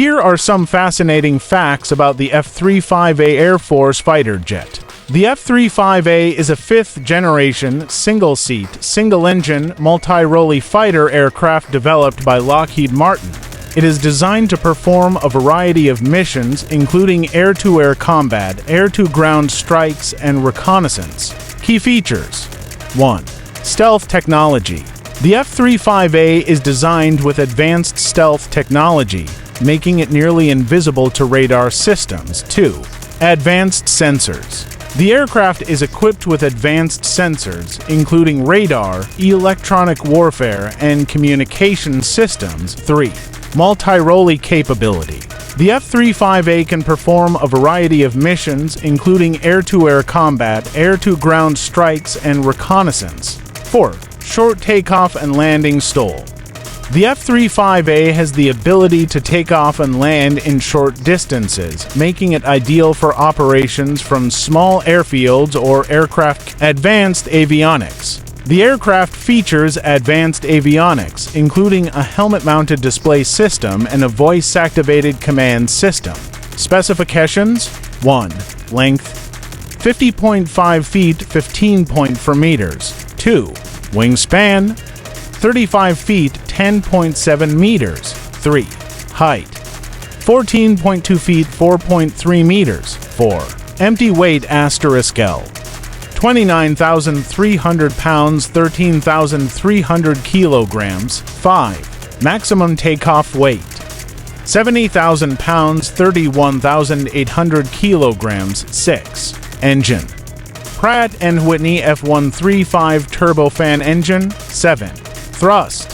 Here are some fascinating facts about the F-35A Air Force fighter jet. The F-35A is a fifth-generation, single-seat, single-engine, multirole fighter aircraft developed by Lockheed Martin. It is designed to perform a variety of missions, including air-to-air combat, air-to-ground strikes, and reconnaissance. Key features: 1. Stealth technology. The F-35A is designed with advanced stealth technology, making it nearly invisible to radar systems. 2. Advanced sensors. The aircraft is equipped with advanced sensors, including radar, electronic warfare, and communication systems. 3. Multirole capability. The F-35A can perform a variety of missions, including air-to-air combat, air-to-ground strikes, and reconnaissance. 4. Short takeoff and landing STOL. The F-35A has the ability to take off and land in short distances, making it ideal for operations from small airfields or aircraft. Advanced avionics. The aircraft features advanced avionics, including a helmet-mounted display system and a voice-activated command system. Specifications: 1. Length 50.5 feet 15.4 meters. 2. Wingspan 35 feet 10.7 meters. 3. Height 14.2 feet 4.3 meters. 4. Empty weight *L 29,300 pounds 13,300 kilograms. 5. Maximum takeoff weight 70,000 pounds 31,800 kilograms. 6. Engine Pratt & Whitney F135 turbofan engine. 7. Thrust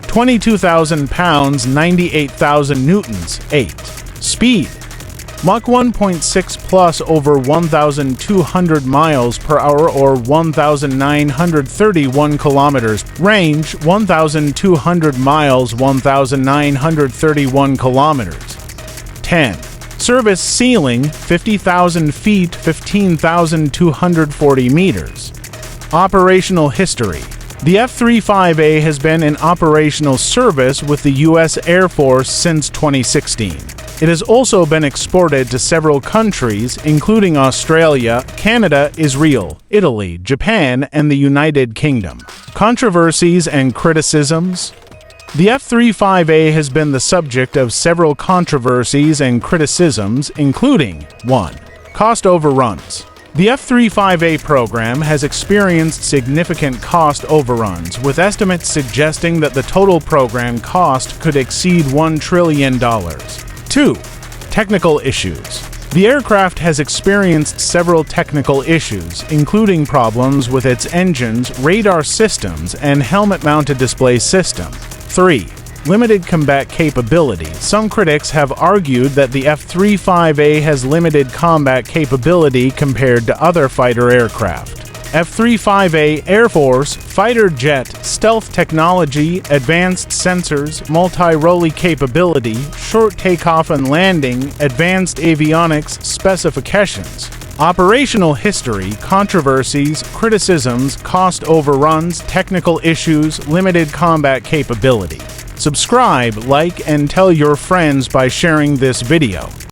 22,000 pounds 98,000 newtons. 8. Speed Mach 1.6 plus over 1,200 miles per hour or 1,931 kilometers. Range 1,200 miles 1,931 kilometers. 10. Service ceiling 50,000 feet 15,240 meters. Operational history. The F-35A has been in operational service with the U.S. Air Force since 2016. It has also been exported to several countries, including Australia, Canada, Israel, Italy, Japan, and the United Kingdom. Controversies and criticisms. The F-35A has been the subject of several controversies and criticisms, including 1. Cost overruns. The F-35A program has experienced significant cost overruns, with estimates suggesting that the total program cost could exceed $1 trillion. 2. Technical issues. The aircraft has experienced several technical issues, including problems with its engines, radar systems, and helmet-mounted display system. 3. Limited combat capability. Some critics have argued that the F-35A has limited combat capability compared to other fighter aircraft. F-35A Air Force fighter jet, stealth technology, advanced sensors, multirole capability, short takeoff and landing, advanced avionics. Specifications. Operational history, controversies, criticisms, cost overruns, technical issues, limited combat capability. Subscribe, like, and tell your friends by sharing this video.